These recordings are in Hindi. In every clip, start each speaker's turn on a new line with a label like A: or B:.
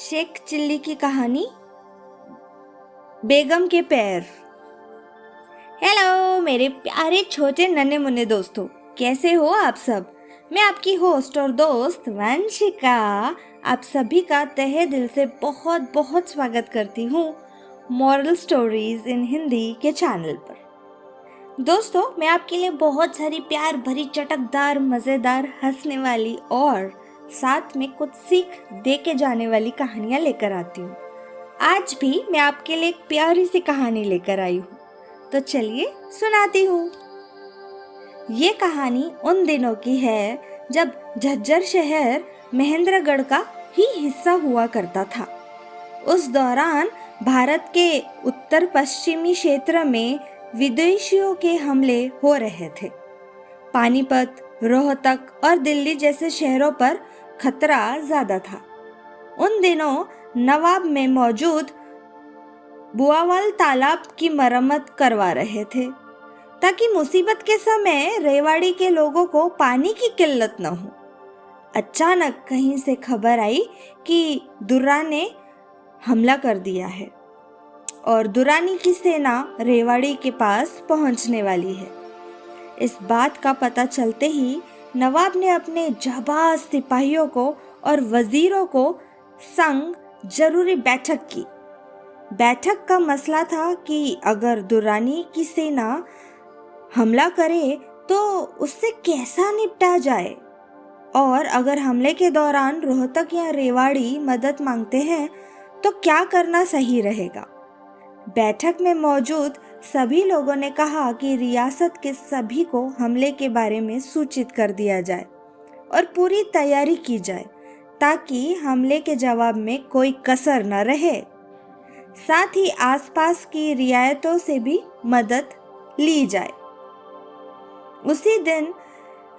A: शेख चिल्ली की कहानी बेगम के पैर। हेलो मेरे प्यारे छोटे नन्हे मुन्ने दोस्तों, कैसे हो आप सब। मैं आपकी होस्ट और दोस्त वंशिका आप सभी का तहे दिल से बहुत बहुत स्वागत करती हूँ मॉरल स्टोरीज इन हिंदी के चैनल पर। दोस्तों, मैं आपके लिए बहुत सारी प्यार भरी, चटकदार, मज़ेदार, हंसने वाली और साथ में कुछ सीख दे के जाने वाली कहानियाँ लेकर आती हूँ। आज भी मैं आपके लिए एक प्यारी सी कहानी लेकर आई हूँ, तो चलिए सुनाती हूँ। ये कहानी उन दिनों की है जब झज्जर शहर महेंद्रगढ़ का ही हिस्सा हुआ करता था। उस दौरान भारत के उत्तर पश्चिमी क्षेत्र में विदेशियों के हमले हो रहे थे। पानीपत, रोहतक और दिल्ली जैसे शहरों पर खतरा ज्यादा था। उन दिनों नवाब में मौजूद बुआवाल तालाब की मरम्मत करवा रहे थे ताकि मुसीबत के समय रेवाड़ी के लोगों को पानी की किल्लत न हो। अचानक कहीं से खबर आई कि दुर्रा ने हमला कर दिया है और दुरानी की सेना रेवाड़ी के पास पहुंचने वाली है। इस बात का पता चलते ही नवाब ने अपने जाबाज सिपाहियों को और वजीरों को संग जरूरी बैठक की। बैठक का मसला था कि अगर दुरानी की सेना हमला करे तो उससे कैसा निपटा जाए, और अगर हमले के दौरान रोहतक या रेवाड़ी मदद मांगते हैं तो क्या करना सही रहेगा। बैठक में मौजूद सभी लोगों ने कहा कि रियासत के सभी को हमले के बारे में सूचित कर दिया जाए और पूरी तैयारी की जाए ताकि हमले के जवाब में कोई कसर न रहे। साथ ही आसपास की रियायतों से भी मदद ली जाए। उसी दिन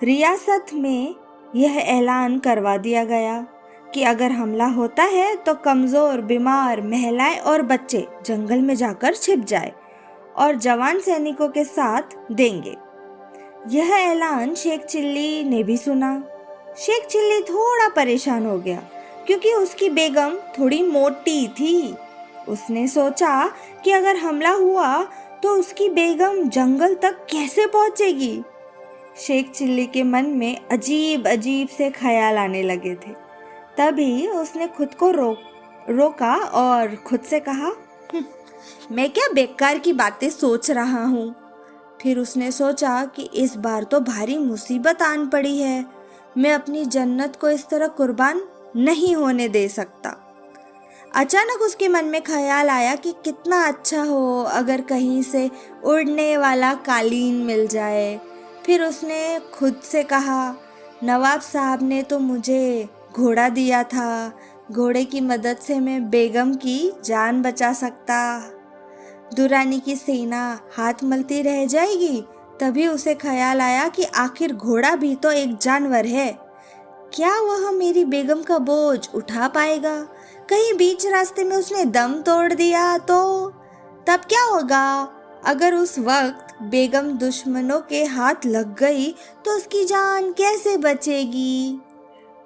A: रियासत में यह ऐलान करवा दिया गया कि अगर हमला होता है तो कमज़ोर, बीमार, महिलाएं और बच्चे जंगल में जाकर छिप जाए और जवान सैनिकों के साथ देंगे। यह ऐलान शेख चिल्ली ने भी सुना। शेख चिल्ली थोड़ा परेशान हो गया क्योंकि उसकी बेगम थोड़ी मोटी थी। उसने सोचा कि अगर हमला हुआ तो उसकी बेगम जंगल तक कैसे पहुंचेगी। शेख चिल्ली के मन में अजीब अजीब से ख्याल आने लगे थे। तभी उसने खुद को रोका और खुद से कहा, मैं क्या बेकार की बातें सोच रहा हूँ। फिर उसने सोचा कि इस बार तो भारी मुसीबत आन पड़ी है, मैं अपनी जन्नत को इस तरह कुर्बान नहीं होने दे सकता। अचानक उसके मन में ख्याल आया कि कितना अच्छा हो अगर कहीं से उड़ने वाला कालीन मिल जाए। फिर उसने खुद से कहा, नवाब साहब ने तो मुझे घोड़ा दिया था, घोड़े की मदद से मैं बेगम की जान बचा सकता। दुरानी की सेना हाथ मलती रह जाएगी। तभी उसे ख्याल आया कि आखिर घोड़ा भी तो एक जानवर है, क्या वह मेरी बेगम का बोझ उठा पाएगा। कहीं बीच रास्ते में उसने दम तोड़ दिया तो तब क्या होगा। अगर उस वक्त बेगम दुश्मनों के हाथ लग गई तो उसकी जान कैसे बचेगी।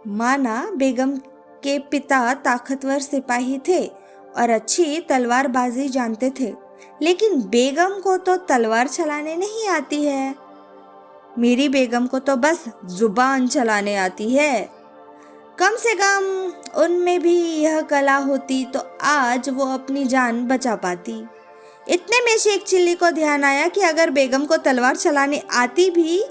A: माना बेगम के पिता ताकतवर सिपाही थे और अच्छी तलवारबाजी जानते थे, लेकिन बेगम को तो तलवार चलाने नहीं आती है। मेरी बेगम को तो बस जुबान चलाने आती है। कम से कम उनमें भी यह कला होती तो आज वो अपनी जान बचा पाती। इतने में शेख चिल्ली को ध्यान आया कि अगर बेगम को तलवार चलाने आती भी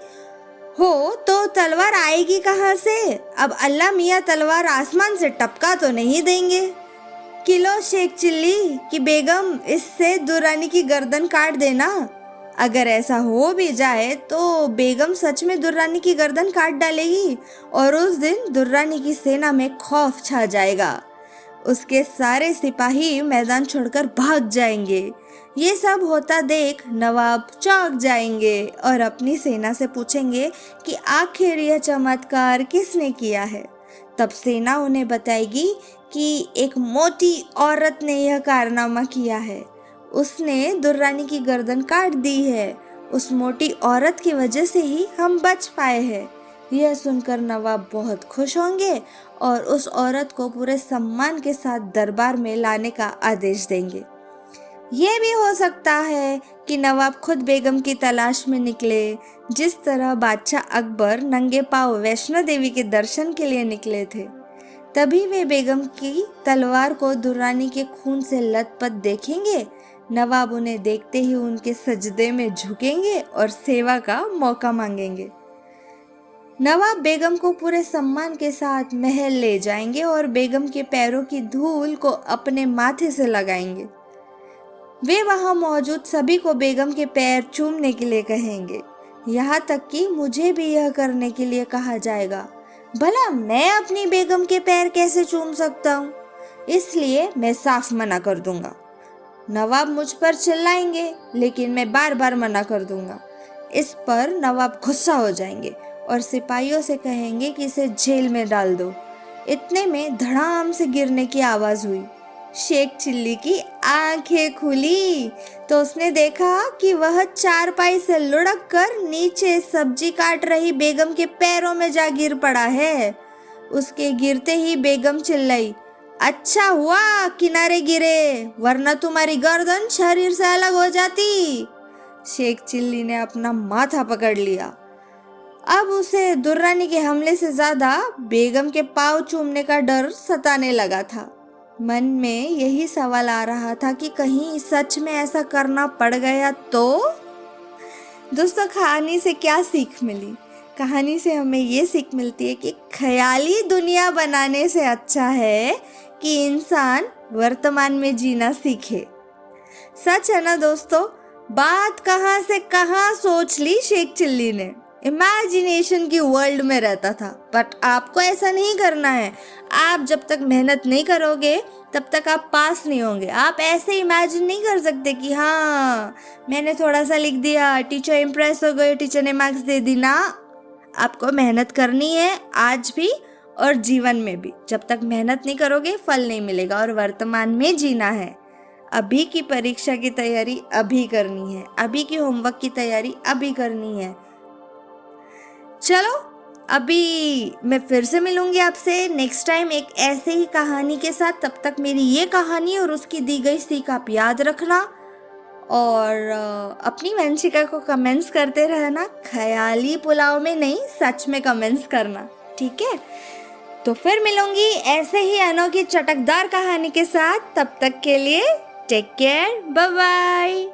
A: हो तो तलवार आएगी कहाँ से। अब अल्लाह मियाँ तलवार आसमान से टपका तो नहीं देंगे। किलो शेख चिल्ली कि बेगम इससे दुरानी की गर्दन काट देना। अगर ऐसा हो भी जाए तो बेगम सच में दुर्रानी की गर्दन काट डालेगी और उस दिन दुर्रानी की सेना में खौफ छा जाएगा। उसके सारे सिपाही मैदान छोड़कर भाग जाएंगे। ये सब होता देख नवाब चौंक जाएंगे और अपनी सेना से पूछेंगे कि आखिर यह चमत्कार किसने किया है। तब सेना उन्हें बताएगी कि एक मोटी औरत ने यह कारनामा किया है, उसने दुर्रानी की गर्दन काट दी है। उस मोटी औरत की वजह से ही हम बच पाए हैं। यह सुनकर नवाब बहुत खुश होंगे और उस औरत को पूरे सम्मान के साथ दरबार में लाने का आदेश देंगे। ये भी हो सकता है कि नवाब खुद बेगम की तलाश में निकले, जिस तरह बादशाह अकबर नंगे पांव वैष्णो देवी के दर्शन के लिए निकले थे। तभी वे बेगम की तलवार को दुर्रानी के खून से लथपथ देखेंगे। नवाब उन्हें देखते ही उनके सजदे में झुकेंगे और सेवा का मौका मांगेंगे। नवाब बेगम को पूरे सम्मान के साथ महल ले जाएंगे और बेगम के पैरों की धूल को अपने माथे से लगाएंगे। वे वहां मौजूद सभी को बेगम के पैर चूमने के लिए कहेंगे, यहाँ तक कि मुझे भी यह करने के लिए कहा जाएगा। भला मैं अपनी बेगम के पैर कैसे चूम सकता हूँ? इसलिए मैं साफ मना कर दूंगा। नवाब मुझ पर चिल्लाएंगे, लेकिन मैं बार बार मना कर दूंगा। इस पर नवाब गुस्सा हो जाएंगे और सिपाहियों से कहेंगे कि इसे जेल में डाल दो। इतने में धड़ाम से गिरने की आवाज हुई। शेख चिल्ली की आंखें खुली तो उसने देखा कि वह चारपाई से लुढ़क कर नीचे सब्जी काट रही बेगम के पैरों में जा गिर पड़ा है। उसके गिरते ही बेगम चिल्लाई, अच्छा हुआ किनारे गिरे, वरना तुम्हारी गर्दन शरीर से अलग हो जाती। शेख चिल्ली ने अपना माथा पकड़ लिया। अब उसे दुर्रानी के हमले से ज्यादा बेगम के पांव चूमने का डर सताने लगा था। मन में यही सवाल आ रहा था कि कहीं सच में ऐसा करना पड़ गया तो। दोस्तों, कहानी से क्या सीख मिली? कहानी से हमें ये सीख मिलती है कि ख्याली दुनिया बनाने से अच्छा है कि इंसान वर्तमान में जीना सीखे। सच है ना दोस्तों? बात कहाँ से कहाँ सोच ली शेख चिल्ली ने। इमेजिनेशन की वर्ल्ड में रहता था। बट आपको ऐसा नहीं करना है। आप जब तक मेहनत नहीं करोगे तब तक आप पास नहीं होंगे। आप ऐसे इमेजिन नहीं कर सकते कि हाँ मैंने थोड़ा सा लिख दिया, टीचर इम्प्रेस हो गई, टीचर ने मार्क्स दे दी ना। आपको मेहनत करनी है आज भी और जीवन में भी। जब तक मेहनत नहीं करोगे फल नहीं मिलेगा और वर्तमान में जीना है। अभी की परीक्षा की तैयारी अभी करनी है, अभी की होमवर्क की तैयारी अभी करनी है। चलो, अभी मैं फिर से मिलूंगी आपसे नेक्स्ट टाइम एक ऐसे ही कहानी के साथ। तब तक मेरी ये कहानी और उसकी दी गई सीख आप याद रखना और अपनी वंशिका को कमेंट्स करते रहना। ख्याली पुलाव में नहीं, सच में कमेंट्स करना, ठीक है? तो फिर मिलूंगी ऐसे ही अनोखी चटकदार कहानी के साथ। तब तक के लिए टेक केयर, बाय बाय।